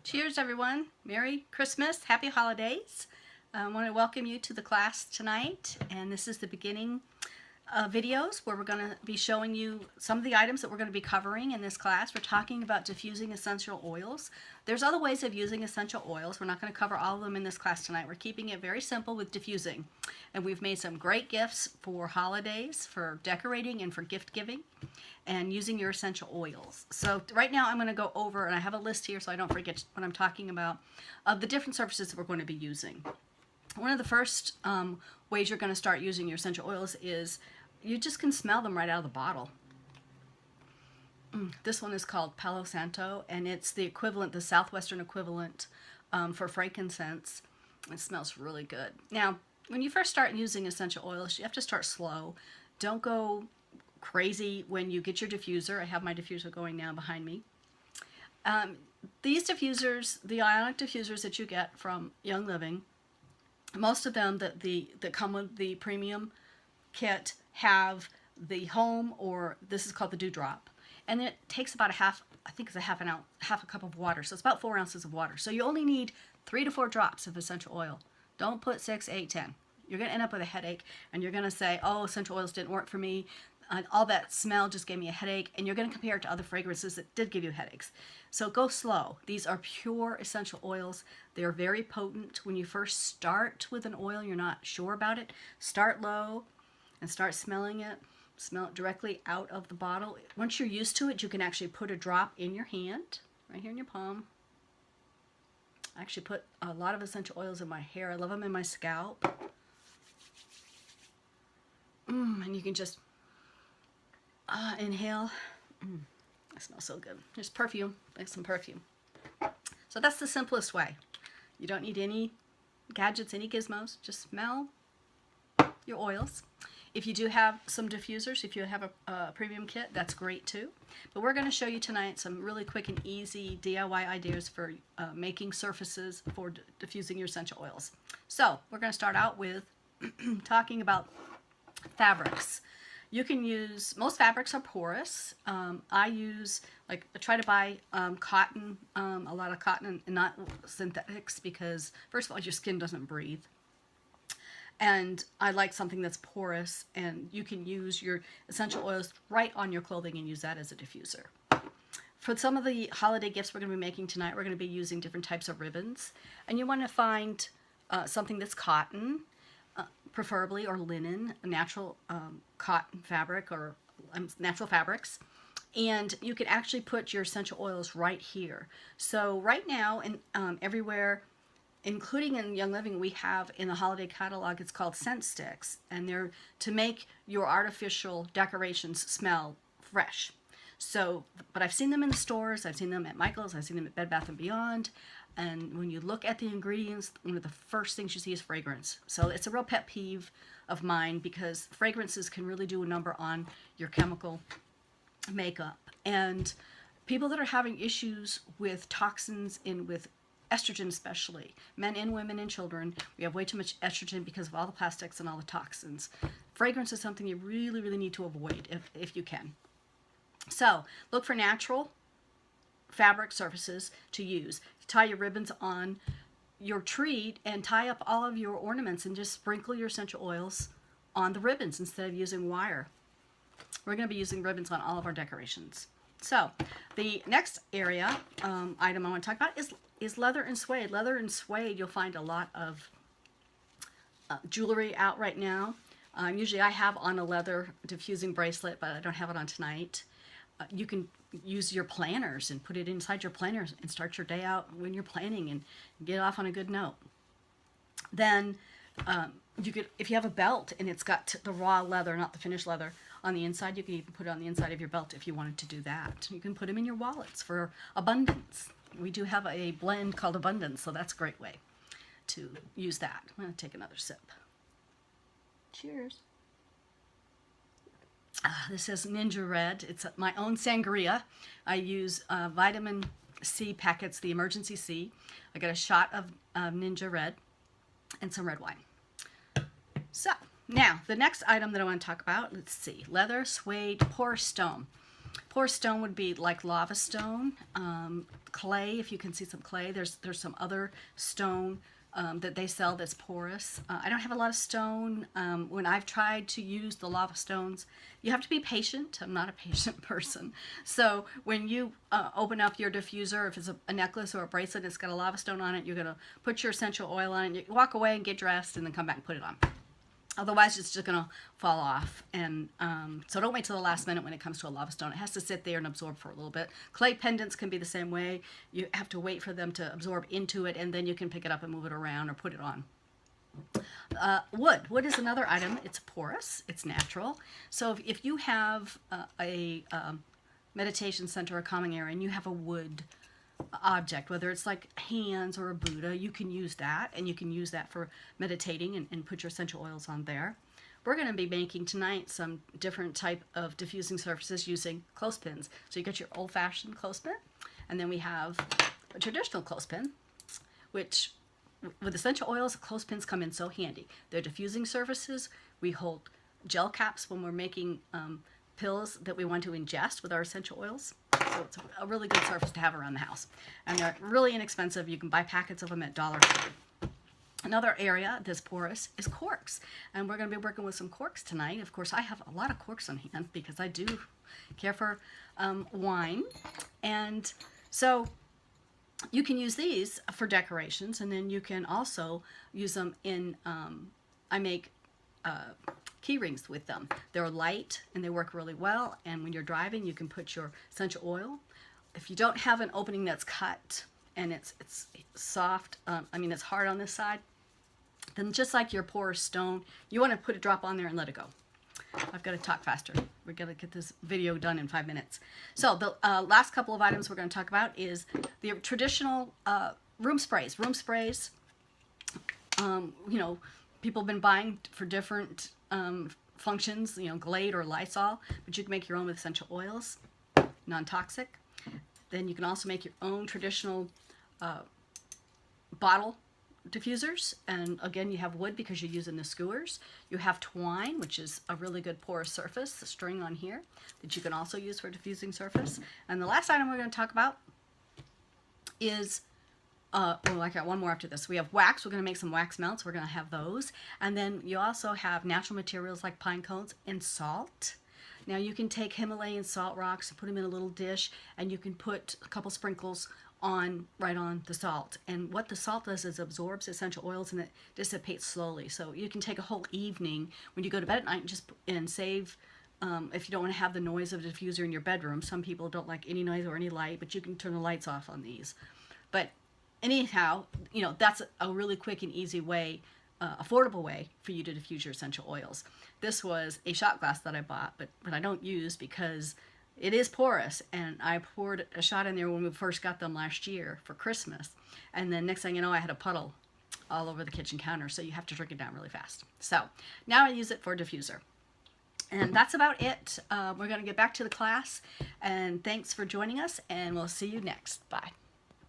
Cheers, everyone. Merry Christmas. Happy holidays. I want to welcome you to the class tonight. And this is the beginning videos where we're going to be showing you some of the items that we're going to be covering in this class. We're talking about diffusing essential oils. There's other ways of using essential oils. We're not going to cover all of them in this class tonight. We're keeping it very simple with diffusing. And we've made some great gifts for holidays, for decorating, and for gift giving, and using your essential oils. So right now I'm going to go over, and I have a list here so I don't forget what I'm talking about, of the different surfaces that we're going to be using. One of the first ways you're going to start using your essential oils is you just can smell them right out of the bottle. This one is called Palo Santo, and it's the equivalent, the southwestern equivalent for frankincense. It smells really good. Now, when you first start using essential oils, you have to start slow. Don't go crazy when you get your diffuser. I have my diffuser going now behind me. These diffusers, the ionic diffusers that you get from Young Living, most of them that come with the premium kit have the home, or this is called the dewdrop, and it takes about I think it's half a cup of water, so it's about 4 ounces of water. So you only need 3 to 4 drops of essential oil. Don't put 6, 8, 10. You're going to end up with a headache, and you're going to say, oh, essential oils didn't work for me. All that smell just gave me a headache, and you're going to compare it to other fragrances that did give you headaches. So go slow. These are pure essential oils. They're very potent. When you first start with an oil, you're not sure about it, start low and start smelling it. Smell it directly out of the bottle. Once you're used to it, you can actually put a drop in your hand, right here in your palm. I actually put a lot of essential oils in my hair. I love them in my scalp. And you can just inhale. It smells so good. There's perfume, like some perfume. So that's the simplest way. You don't need any gadgets, any gizmos. Just smell your oils. If you do have some diffusers, if you have a premium kit, that's great too. But we're going to show you tonight some really quick and easy DIY ideas for making surfaces for diffusing your essential oils. So we're going to start out with talking about fabrics. You can use, most fabrics are porous. I try to buy cotton, a lot of cotton and not synthetics, because first of all, your skin doesn't breathe. And I like something that's porous, and you can use your essential oils right on your clothing and use that as a diffuser. For some of the holiday gifts we're going to be making tonight, we're going to be using different types of ribbons. And you want to find something that's cotton, preferably, or linen, natural cotton fabric, or natural fabrics. And you can actually put your essential oils right here. So right now, everywhere, including in Young Living, we have in the holiday catalog, it's called scent sticks, and they're to make your artificial decorations smell fresh. So, but I've seen them in the stores, I've seen them at Michael's, I've seen them at Bed Bath & Beyond, and when you look at the ingredients, one of the first things you see is fragrance. So it's a real pet peeve of mine, because fragrances can really do a number on your chemical makeup. And people that are having issues with toxins and with estrogen, especially men and women and children, we have way too much estrogen because of all the plastics and all the toxins. Fragrance is something you really, really need to avoid if you can. So look for natural fabric surfaces to use. Tie your ribbons on your tree and tie up all of your ornaments, and just sprinkle your essential oils on the ribbons instead of using wire. We're going to be using ribbons on all of our decorations. So the next area, item I want to talk about is leather and suede. Leather and suede, you'll find a lot of jewelry out right now. Usually I have on a leather diffusing bracelet, but I don't have it on tonight. You can use your planners and put it inside your planners and start your day out when you're planning and get off on a good note. Then you could, if you have a belt and it's got the raw leather, not the finished leather, on the inside, you can even put it on the inside of your belt if you wanted to do that. You can put them in your wallets for abundance. We do have a blend called Abundance, so that's a great way to use that. I'm going to take another sip. Cheers. This is Ninja Red. It's my own sangria. I use vitamin C packets, the emergency C. I got a shot of Ninja Red and some red wine. So now the next item that I want to talk about, let's see, leather, suede, porous stone. Porous stone would be like lava stone, clay. If you can see some clay, there's some other stone that they sell that's porous. I don't have a lot of stone. When I've tried to use the lava stones, you have to be patient. I'm not a patient person. So when you open up your diffuser, if it's a necklace or a bracelet, it's got a lava stone on it, you're going to put your essential oil on it, you walk away and get dressed and then come back and put it on. Otherwise, it's just going to fall off. And so don't wait till the last minute when it comes to a lava stone. It has to sit there and absorb for a little bit. Clay pendants can be the same way. You have to wait for them to absorb into it, and then you can pick it up and move it around or put it on. Wood. Wood is another item. It's porous. It's natural. So if you have a meditation center or calming area and you have a wood object, whether it's like hands or a Buddha, you can use that, and you can use that for meditating and put your essential oils on there. We're going to be making tonight some different type of diffusing surfaces using clothespins. So you get your old-fashioned clothespin, and then we have a traditional clothespin, which with essential oils, clothespins come in so handy. They're diffusing surfaces. We hold gel caps when we're making pills that we want to ingest with our essential oils. So it's a really good surface to have around the house. And they're really inexpensive. You can buy packets of them at $1. Another area that's porous is corks. And we're going to be working with some corks tonight. Of course, I have a lot of corks on hand because I do care for wine. And so you can use these for decorations, and then you can also use them in, I make key rings with them. They're light and they work really well, and when you're driving you can put your essential oil. If you don't have an opening that's cut and it's soft, I mean it's hard on this side, then just like your porous stone, you want to put a drop on there and let it go. I've got to talk faster. We're going to get this video done in 5 minutes. So the last couple of items we're going to talk about is the traditional room sprays. Room sprays, you know, people have been buying for different functions, you know, Glade or Lysol, but you can make your own with essential oils, non-toxic. Then you can also make your own traditional bottle diffusers, and again you have wood because you're using the skewers. You have twine, which is a really good porous surface, the string on here that you can also use for diffusing surface. And the last item we're going to talk about is well, I got one more after this. We have wax. We're going to make some wax melts. We're going to have those. And then you also have natural materials like pine cones and salt. Now you can take Himalayan salt rocks and put them in a little dish, and you can put a couple sprinkles right on the salt. And what the salt does is absorbs essential oils and it dissipates slowly. So you can take a whole evening when you go to bed at night and save, if you don't want to have the noise of the diffuser in your bedroom. Some people don't like any noise or any light, but you can turn the lights off on these. But anyhow, you know, that's a really quick and easy way, affordable way for you to diffuse your essential oils. This was a shot glass that I bought, but I don't use because it is porous, and I poured a shot in there when we first got them last year for Christmas, and then next thing you know I had a puddle all over the kitchen counter, so you have to drink it down really fast. So now I use it for diffuser. And that's about it. We're going to get back to the class, and thanks for joining us, and we'll see you next. Bye.